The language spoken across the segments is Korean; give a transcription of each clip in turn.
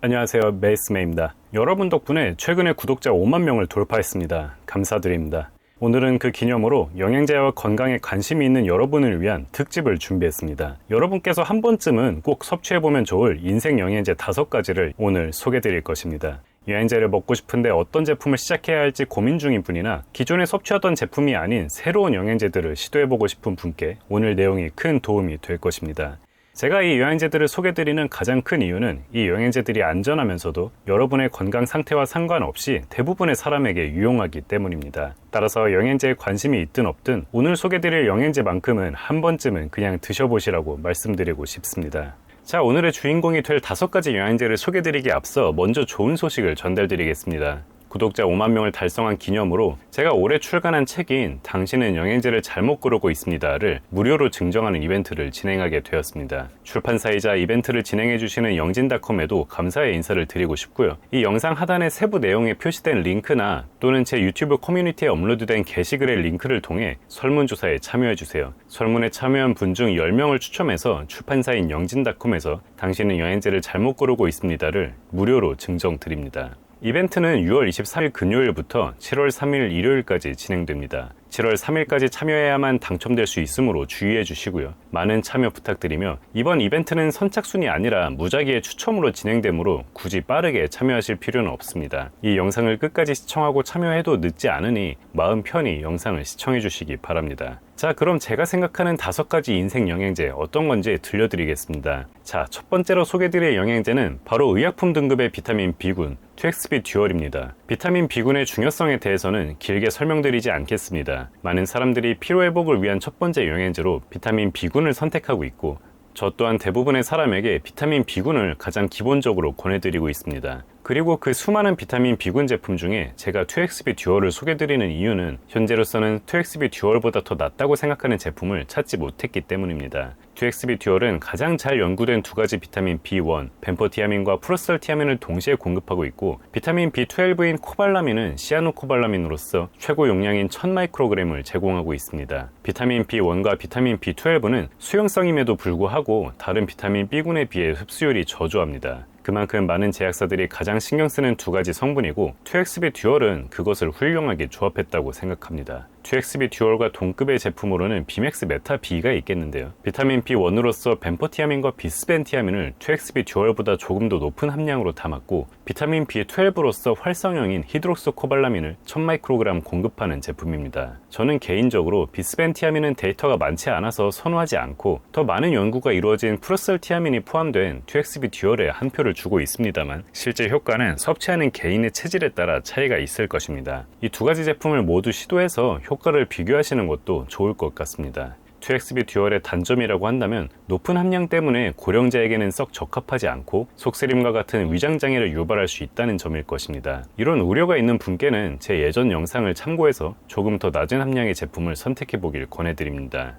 안녕하세요, 메이스메입니다. 여러분 덕분에 최근에 구독자 5만 명을 돌파했습니다. 감사드립니다. 오늘은 그 기념으로 영양제와 건강에 관심이 있는 여러분을 위한 특집을 준비했습니다. 여러분께서 한 번쯤은 꼭 섭취해보면 좋을 인생 영양제 5가지를 오늘 소개드릴 것입니다. 영양제를 먹고 싶은데 어떤 제품을 시작해야 할지 고민 중인 분이나 기존에 섭취하던 제품이 아닌 새로운 영양제들을 시도해보고 싶은 분께 오늘 내용이 큰 도움이 될 것입니다. 제가 이 영양제들을 소개드리는 가장 큰 이유는 이 영양제들이 안전하면서도 여러분의 건강 상태와 상관없이 대부분의 사람에게 유용하기 때문입니다. 따라서 영양제에 관심이 있든 없든 오늘 소개드릴 영양제만큼은 한 번쯤은 그냥 드셔보시라고 말씀드리고 싶습니다. 자, 오늘의 주인공이 될 5가지 영양제를 소개드리기에 앞서 먼저 좋은 소식을 전달드리겠습니다. 구독자 5만 명을 달성한 기념으로 제가 올해 출간한 책인 당신은 영양제를 잘못 고르고 있습니다를 무료로 증정하는 이벤트를 진행하게 되었습니다. 출판사이자 이벤트를 진행해주시는 영진닷컴에도 감사의 인사를 드리고 싶고요. 이 영상 하단의 세부 내용에 표시된 링크나 또는 제 유튜브 커뮤니티에 업로드된 게시글의 링크를 통해 설문조사에 참여해주세요. 설문에 참여한 분 중 10명을 추첨해서 출판사인 영진닷컴에서 당신은 영양제를 잘못 고르고 있습니다를 무료로 증정드립니다. 이벤트는 6월 23일 금요일부터 7월 3일 일요일까지 진행됩니다. 7월 3일까지 참여해야만 당첨될 수 있으므로 주의해 주시고요. 많은 참여 부탁드리며 이번 이벤트는 선착순이 아니라 무작위의 추첨으로 진행되므로 굳이 빠르게 참여하실 필요는 없습니다. 이 영상을 끝까지 시청하고 참여해도 늦지 않으니 마음 편히 영상을 시청해 주시기 바랍니다. 자, 그럼 제가 생각하는 5가지 인생 영양제 어떤 건지 들려드리겠습니다. 자, 첫 번째로 소개드릴 영양제는 바로 의약품 등급의 비타민 B군, 2XB 듀얼입니다. 비타민 B군의 중요성에 대해서는 길게 설명드리지 않겠습니다. 많은 사람들이 피로회복을 위한 첫 번째 영양제로 비타민 B군을 선택하고 있고 저 또한 대부분의 사람에게 비타민 B군을 가장 기본적으로 권해드리고 있습니다. 그리고 그 수많은 비타민 B군 제품 중에 제가 2XB 듀얼을 소개드리는 이유는 현재로서는 2XB 듀얼보다 더 낫다고 생각하는 제품을 찾지 못했기 때문입니다. 2XB 듀얼은 가장 잘 연구된 2가지 비타민 B1, 벤포티아민과 프로스털티아민을 동시에 공급하고 있고 비타민 B12인 코발라민은 시아노코발라민으로서 최고 용량인 1000마이크로그램을 제공하고 있습니다. 비타민 B1과 비타민 B12는 수용성임에도 불구하고 다른 비타민 B군에 비해 흡수율이 저조합니다. 그만큼 많은 제약사들이 가장 신경 쓰는 2가지 성분이고 2XB 듀얼은 그것을 훌륭하게 조합했다고 생각합니다. 2XB 듀얼과 동급의 제품으로는 비맥스 메타 B가 있겠는데요. 비타민 B1으로서 벤포티아민과 비스벤티아민을 2XB 듀얼보다 조금 더 높은 함량으로 담았고 비타민 B12로서 활성형인 히드록소코발라민을 1000마이크로그램 공급하는 제품입니다. 저는 개인적으로 비스벤티아민은 데이터가 많지 않아서 선호하지 않고 더 많은 연구가 이루어진 프로스털티아민이 포함된 2XB 듀얼에 한 표를 주고 있습니다만 실제 효과는 섭취하는 개인의 체질에 따라 차이가 있을 것입니다. 이 2가지 제품을 모두 시도해서 효과를 비교하시는 것도 좋을 것 같습니다. 2XB 듀얼의 단점이라고 한다면 높은 함량 때문에 고령자에게는 썩 적합하지 않고 속쓰림과 같은 위장장애를 유발할 수 있다는 점일 것입니다. 이런 우려가 있는 분께는 제 예전 영상을 참고해서 조금 더 낮은 함량의 제품을 선택해보길 권해드립니다.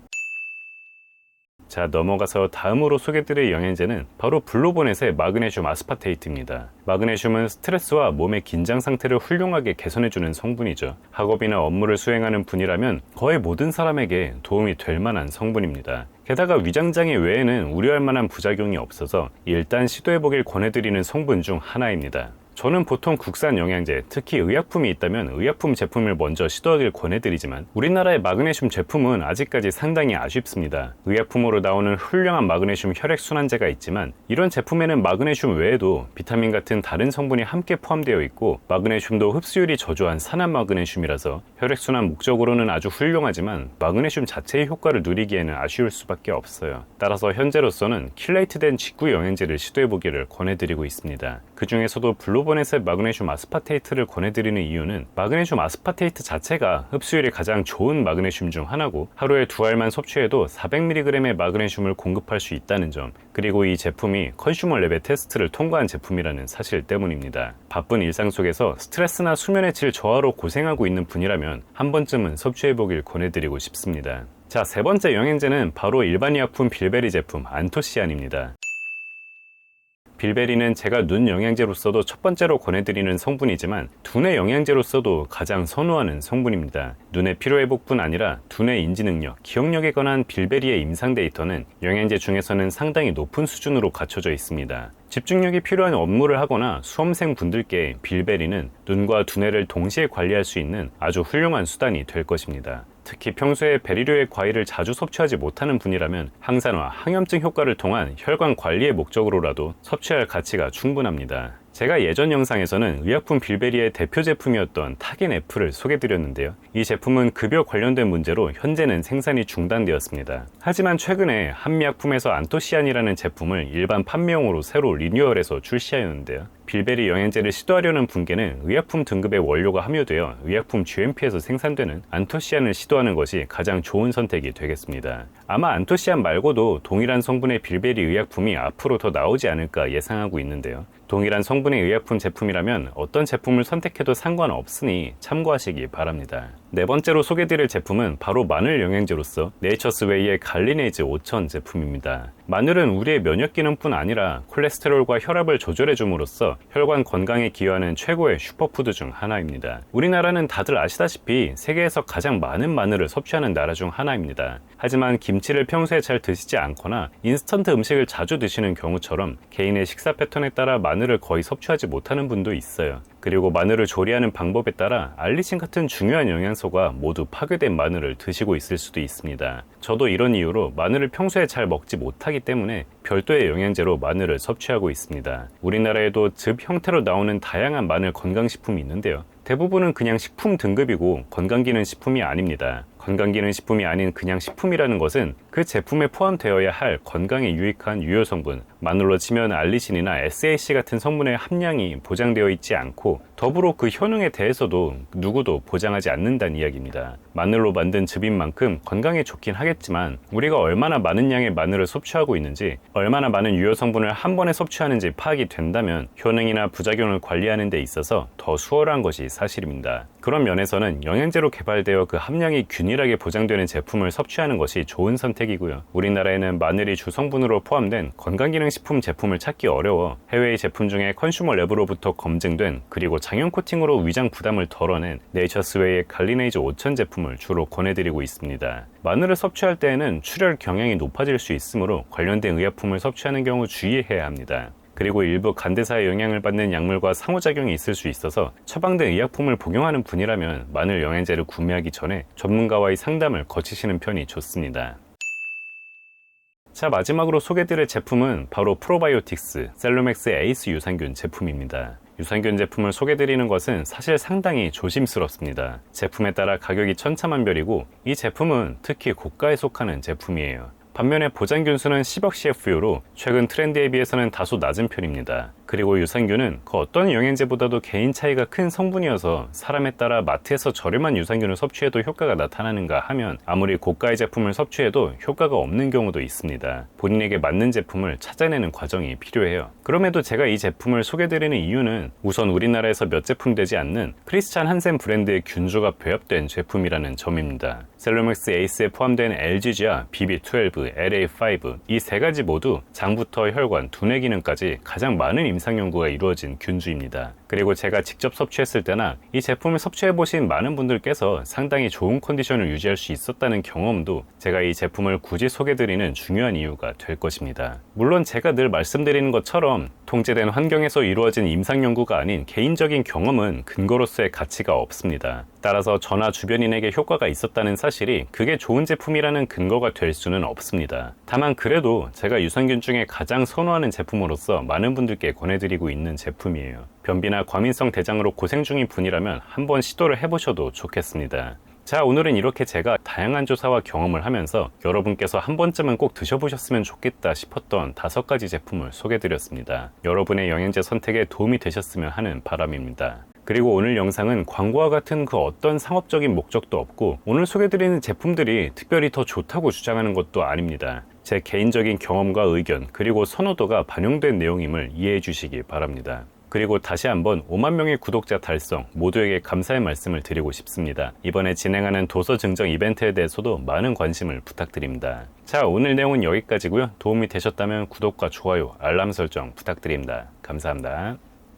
자, 넘어가서 다음으로 소개드릴 영양제는 바로 블루보넷의 마그네슘 아스파테이트입니다. 마그네슘은 스트레스와 몸의 긴장 상태를 훌륭하게 개선해주는 성분이죠. 학업이나 업무를 수행하는 분이라면 거의 모든 사람에게 도움이 될 만한 성분입니다. 게다가 위장장애 외에는 우려할 만한 부작용이 없어서 일단 시도해보길 권해드리는 성분 중 하나입니다. 저는 보통 국산 영양제, 특히 의약품이 있다면 의약품 제품을 먼저 시도하길 권해드리지만 우리나라의 마그네슘 제품은 아직까지 상당히 아쉽습니다. 의약품으로 나오는 훌륭한 마그네슘 혈액순환제가 있지만 이런 제품에는 마그네슘 외에도 비타민 같은 다른 성분이 함께 포함되어 있고 마그네슘도 흡수율이 저조한 산화 마그네슘이라서 혈액순환 목적으로는 아주 훌륭하지만 마그네슘 자체의 효과를 누리기에는 아쉬울 수밖에 없어요. 따라서 현재로서는 킬레이트된 직구 영양제를 시도해보기를 권해드리고 있습니다. 그 중에서도 블루보넷의 마그네슘 아스파테이트를 권해드리는 이유는 마그네슘 아스파테이트 자체가 흡수율이 가장 좋은 마그네슘 중 하나고 하루에 2알만 섭취해도 400mg의 마그네슘을 공급할 수 있다는 점, 그리고 이 제품이 컨슈머 랩의 테스트를 통과한 제품이라는 사실 때문입니다. 바쁜 일상 속에서 스트레스나 수면의 질 저하로 고생하고 있는 분이라면 한 번쯤은 섭취해보길 권해드리고 싶습니다. 자, 3번째 영양제는 바로 일반 의약품 빌베리 제품 안토시안입니다. 빌베리는 제가 눈 영양제로서도 첫 번째로 권해드리는 성분이지만 두뇌 영양제로서도 가장 선호하는 성분입니다. 눈의 피로회복뿐 아니라 두뇌 인지능력, 기억력에 관한 빌베리의 임상 데이터는 영양제 중에서는 상당히 높은 수준으로 갖춰져 있습니다. 집중력이 필요한 업무를 하거나 수험생 분들께 빌베리는 눈과 두뇌를 동시에 관리할 수 있는 아주 훌륭한 수단이 될 것입니다. 특히 평소에 베리류의 과일을 자주 섭취하지 못하는 분이라면 항산화, 항염증 효과를 통한 혈관 관리의 목적으로라도 섭취할 가치가 충분합니다. 제가 예전 영상에서는 의약품 빌베리의 대표 제품이었던 타겐 F를 소개드렸는데요. 이 제품은 급여 관련된 문제로 현재는 생산이 중단되었습니다. 하지만 최근에 한미약품에서 안토시안이라는 제품을 일반 판매용으로 새로 리뉴얼해서 출시하였는데요. 빌베리 영양제를 시도하려는 분께는 의약품 등급의 원료가 함유되어 의약품 GMP에서 생산되는 안토시안을 시도하는 것이 가장 좋은 선택이 되겠습니다. 아마 안토시안 말고도 동일한 성분의 빌베리 의약품이 앞으로 더 나오지 않을까 예상하고 있는데요. 동일한 성분의 의약품 제품이라면 어떤 제품을 선택해도 상관없으니 참고하시기 바랍니다. 네 번째로 소개드릴 제품은 바로 마늘 영양제로서 네이처스웨이의 갈리네이즈 5000 제품입니다. 마늘은 우리의 면역 기능뿐 아니라 콜레스테롤과 혈압을 조절해 줌으로써 혈관 건강에 기여하는 최고의 슈퍼푸드 중 하나입니다. 우리나라는 다들 아시다시피 세계에서 가장 많은 마늘을 섭취하는 나라 중 하나입니다. 하지만 김치를 평소에 잘 드시지 않거나 인스턴트 음식을 자주 드시는 경우처럼 개인의 식사 패턴에 따라 마늘을 거의 섭취하지 못하는 분도 있어요. 그리고 마늘을 조리하는 방법에 따라 알리신 같은 중요한 영양소가 모두 파괴된 마늘을 드시고 있을 수도 있습니다. 저도 이런 이유로 마늘을 평소에 잘 먹지 못하기 때문에 별도의 영양제로 마늘을 섭취하고 있습니다. 우리나라에도 즙 형태로 나오는 다양한 마늘 건강식품이 있는데요. 대부분은 그냥 식품 등급이고 건강기능식품이 아닙니다. 건강기능식품이 아닌 그냥 식품이라는 것은 그 제품에 포함되어야 할 건강에 유익한 유효성분, 마늘로 치면 알리신이나 SAC 같은 성분의 함량이 보장되어 있지 않고 더불어 그 효능에 대해서도 누구도 보장하지 않는다는 이야기입니다. 마늘로 만든 즙인 만큼 건강에 좋긴 하겠지만 우리가 얼마나 많은 양의 마늘을 섭취하고 있는지, 얼마나 많은 유효성분을 한 번에 섭취하는지 파악이 된다면 효능이나 부작용을 관리하는 데 있어서 더 수월한 것이 사실입니다. 그런 면에서는 영양제로 개발되어 그 함량이 균일하게 보장되는 제품을 섭취하는 것이 좋은 선택이고요. 우리나라에는 마늘이 주성분으로 포함된 건강기능식품 제품을 찾기 어려워 해외의 제품 중에 컨슈머 랩으로부터 검증된 그리고 장염 코팅으로 위장 부담을 덜어낸 네이처스웨이의 갈리네이즈 5000 제품을 주로 권해드리고 있습니다. 마늘을 섭취할 때에는 출혈 경향이 높아질 수 있으므로 관련된 의약품을 섭취하는 경우 주의해야 합니다. 그리고 일부 간대사의 영향을 받는 약물과 상호작용이 있을 수 있어서 처방된 의약품을 복용하는 분이라면 마늘 영양제를 구매하기 전에 전문가와의 상담을 거치시는 편이 좋습니다. 자, 마지막으로 소개드릴 제품은 바로 프로바이오틱스 셀로맥스 에이스 유산균 제품입니다. 유산균 제품을 소개드리는 것은 사실 상당히 조심스럽습니다. 제품에 따라 가격이 천차만별이고 이 제품은 특히 고가에 속하는 제품이에요. 반면에 보장균수는 10억 CFU로 최근 트렌드에 비해서는 다소 낮은 편입니다. 그리고 유산균은 그 어떤 영양제보다도 개인 차이가 큰 성분이어서 사람에 따라 마트에서 저렴한 유산균을 섭취해도 효과가 나타나는가 하면 아무리 고가의 제품을 섭취해도 효과가 없는 경우도 있습니다. 본인에게 맞는 제품을 찾아내는 과정이 필요해요. 그럼에도 제가 이 제품을 소개드리는 이유는 우선 우리나라에서 몇 제품 되지 않는 크리스찬 한센 브랜드의 균주가 배합된 제품이라는 점입니다. 셀로맥스 에이스에 포함된 LGG와 BB12, LA5 이 세 가지 모두 장부터 혈관, 두뇌 기능까지 가장 많은 임상 연구가 이루어진 균주입니다. 그리고 제가 직접 섭취했을 때나 이 제품을 섭취해보신 많은 분들께서 상당히 좋은 컨디션을 유지할 수 있었다는 경험도 제가 이 제품을 굳이 소개드리는 중요한 이유가 될 것입니다. 물론 제가 늘 말씀드리는 것처럼 통제된 환경에서 이루어진 임상 연구가 아닌 개인적인 경험은 근거로서의 가치가 없습니다. 따라서 저나 주변인에게 효과가 있었다는 사실이 그게 좋은 제품이라는 근거가 될 수는 없습니다. 다만 그래도 제가 유산균 중에 가장 선호하는 제품으로서 많은 분들께 권해드리고 있는 제품이에요. 변비나 과민성 대장으로 고생 중인 분이라면 한번 시도를 해보셔도 좋겠습니다. 자, 오늘은 이렇게 제가 다양한 조사와 경험을 하면서 여러분께서 한 번쯤은 꼭 드셔보셨으면 좋겠다 싶었던 5가지 제품을 소개드렸습니다. 여러분의 영양제 선택에 도움이 되셨으면 하는 바람입니다. 그리고 오늘 영상은 광고와 같은 그 어떤 상업적인 목적도 없고 오늘 소개드리는 제품들이 특별히 더 좋다고 주장하는 것도 아닙니다. 제 개인적인 경험과 의견 그리고 선호도가 반영된 내용임을 이해해 주시기 바랍니다. 그리고 다시 한번 5만 명의 구독자 달성 모두에게 감사의 말씀을 드리고 싶습니다. 이번에 진행하는 도서 증정 이벤트에 대해서도 많은 관심을 부탁드립니다. 자, 오늘 내용은 여기까지고요. 도움이 되셨다면 구독과 좋아요, 알람 설정 부탁드립니다. 감사합니다.